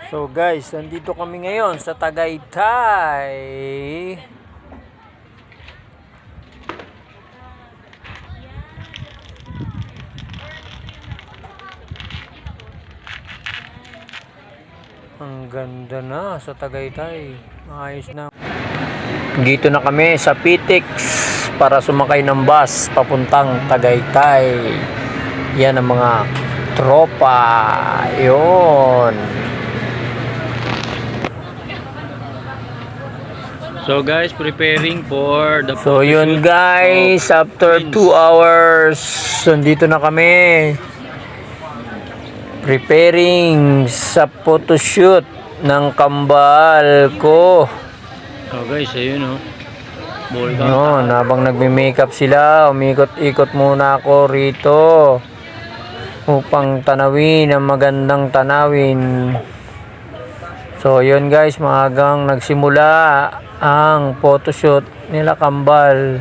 So guys, nandito kami ngayon sa Tagaytay. Ang ganda na sa Tagaytay. Ayos na. Dito na kami sa Pitix para sumakay ng bus papuntang Tagaytay. Yan ang mga tropa. Yun. So guys, preparing for the So yun guys, after 2 hours, nandito na kami. Preparing sa photoshoot ng kambal ko. Oh guys, ayun oh. Yun, habang nagme-makeup sila, umikot-ikot muna ako rito upang tanawin ang magandang tanawin. So yun guys, maagang nagsimula ang photoshoot nila kambal.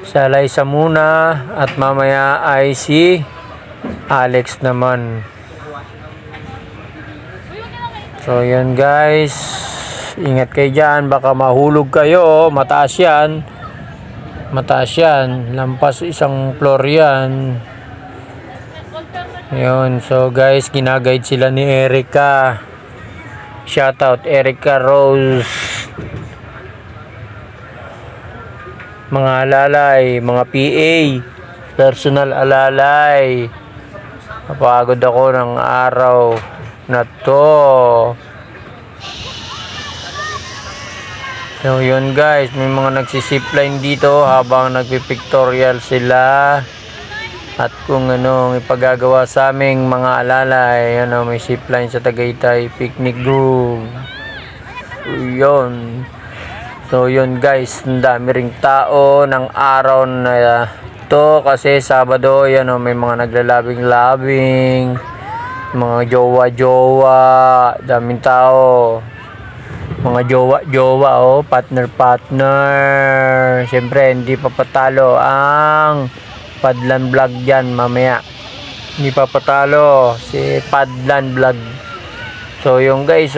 Sa Liza muna at mamaya ay si Alex naman. So yun guys, ingat kayo dyan, baka mahulog kayo. Mataas yan, lampas isang floor yan. Yun, so guys, ginaguide sila ni Erica. Shoutout Erica Rose. Mga alalay, mga PA, personal alalay. Napagod ako ng araw na to. So yun guys, may mga nagsisipline dito habang nagpipictorial sila. At kung anong ipagagawa sa aming mga alalay, ano, may zipline sa Tagaytay Picnic Room. Yun. So yun guys, ang dami ring tao ng araw na to kasi Sabado, yan o, may mga naglalabing-labing, mga jowa-jowa, daming tao. Mga jowa-jowa o, partner-partner. Siyempre, hindi pa patalo ang Padlan Vlog dyan mamaya. Hindi pa patalo si Padlan Vlog. So yung guys,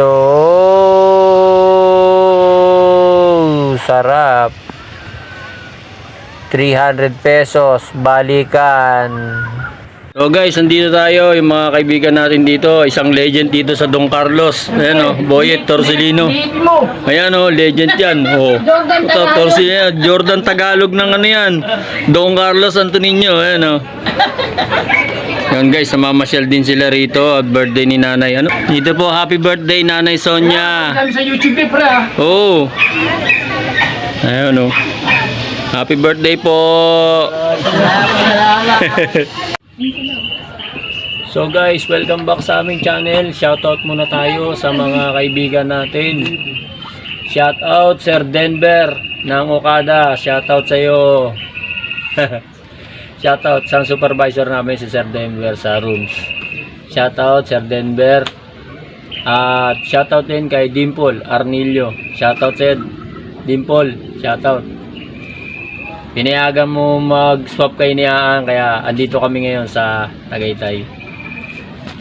sarap. 300 pesos balikan. So guys, nandito tayo, yung mga kaibigan natin dito, isang legend dito sa Don Carlos. Ayan oh, Boyet Torcelino. Ayan oh, legend yan. Oh. Ito, Torcelino, Jordan Tagalog ng ano yan. Don Carlos Antonino, ayan oh. Yan guys, namamasyal din sila rito at birthday ni nanay. Ano? Dito po, happy birthday nanay Sonia. Kami sa YouTube pre ha. Oh. Ayan oh. Happy birthday po. So guys, welcome back sa aming channel. Shoutout muna tayo sa mga kaibigan natin. Shoutout Sir Denver ng Okada. Shoutout sa iyo. Shoutout sa supervisor namin si Sir Denver sa rooms. Shoutout Sir Denver. At shoutout din kay Dimple Arnilio. Shoutout sa Dimple. Shoutout. Pinayagan mo mag-swap kay ni Aan, kaya andito kami ngayon sa Tagaytay.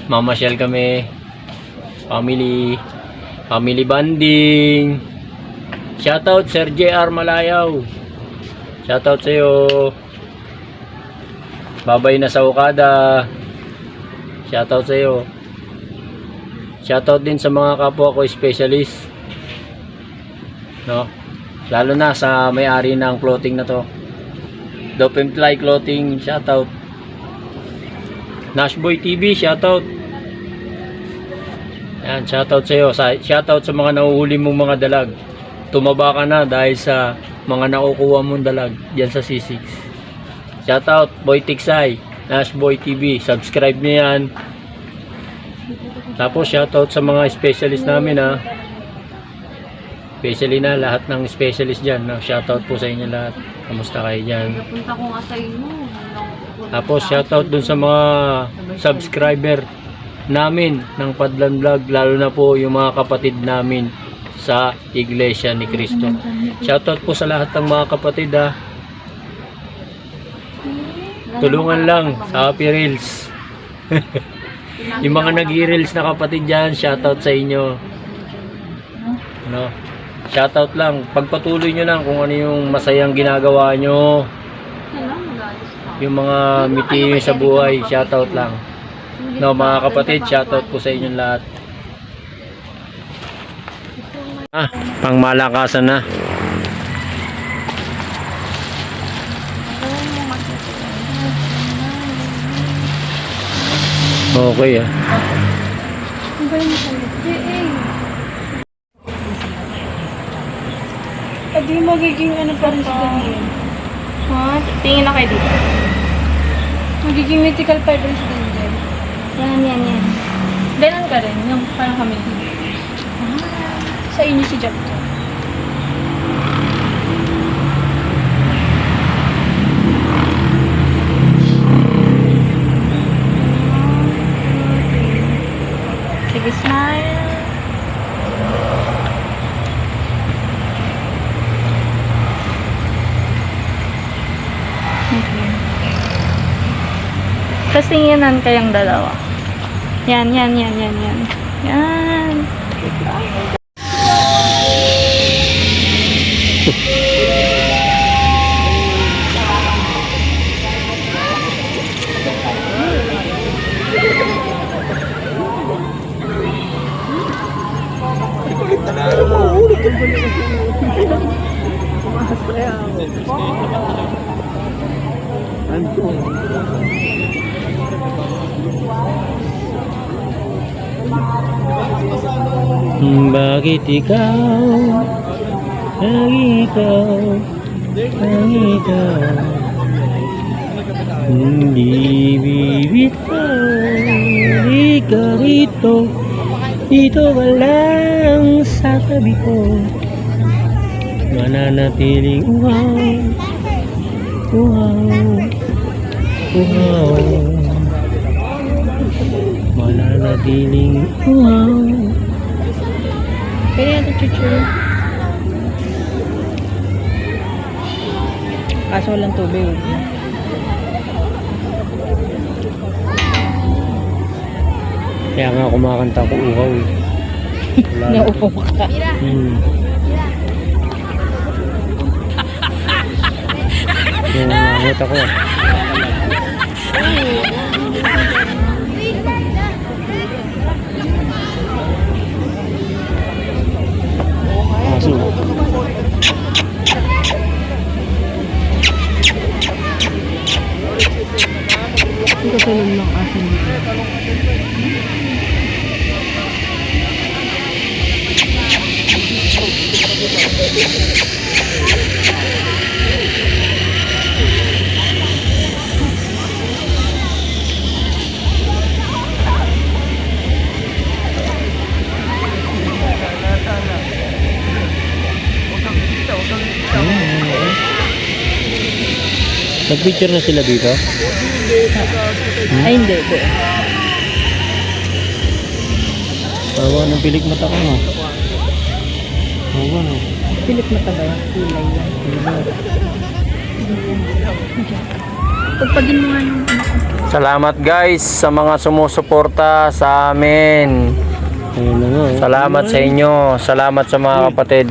Mamasyal kami, family bonding. Shoutout Sir JR Malayaw. Shoutout sa iyo. Babay na sa Okada. Shoutout sa iyo. Shoutout din sa mga kapwa ko specialist. No? Lalo na sa may-ari ng clothing na to. Dopemfly Clothing, shoutout. Nashboy TV, shoutout. Yan, shoutout sa iyo. Shoutout sa mga nahuhuli mong mga dalag. Tumaba ka na dahil sa mga nakukuha mong dalag diyan sa C6. Shoutout Boy Tiksay, Nashboy TV, subscribe niyo yan. Tapos shoutout sa mga specialist namin ha. Especially na lahat ng specialist dyan, no? Shoutout po sa inyo lahat. Kamusta kayo dyan? Napunta ko nga sa inyo. Tapos shoutout dun sa mga subscriber namin ng Padlan Vlog, lalo na po yung mga kapatid namin sa Iglesia ni Cristo. Shoutout po sa lahat ng mga kapatid ha. Tulungan lang sa Happy Reels. Yung mga nag-reels na kapatid dyan, shoutout sa inyo. No? Shoutout lang. Pagpatuloy nyo lang kung ano yung masayang ginagawa nyo. Yung mga miti sa buhay, shoutout lang. No, mga kapatid, shoutout po sa inyong lahat. Pang malakasan na. Okay ah. Di magiging ano pa rin si Daniel. Ha? Tingin na kayo dito. Magiging mythical pa rin si Daniel. Yan. Ganun ka rin, yung parang kami. Sa inyo si Jack. Sige, smile. Okay. Tapos tinginan kayong dalawa. Yan. Yan. Bakit ikaw, hindi bibitaw, ikaw dito ka lang sa tabi ko, mananatiling mananatiling Kaya ito, chuchu. Kaso walang tubig. Kaya nga kumakanta ko uhaw eh. Naupo ka. Nangangot ako. Aso. Ito tulong ng asin. Nag-picture na sila dito? Ay, hindi. Tawa ng pilik mata ko no? Tawa no? Pilit mata ba yung kulay yan? Pagpagin mo nga yung ano ko. Salamat guys sa mga sumusuporta sa amin. Salamat sa inyo. Salamat sa mga kapatid,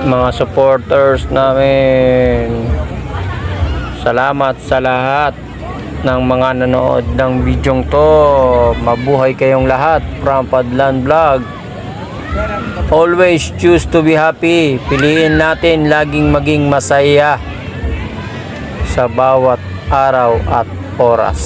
mga supporters namin. Salamat sa lahat ng mga nanood ng bidyong to. Mabuhay kayong lahat. From Padlan Vlog. Always choose to be happy. Piliin natin laging maging masaya sa bawat araw at oras.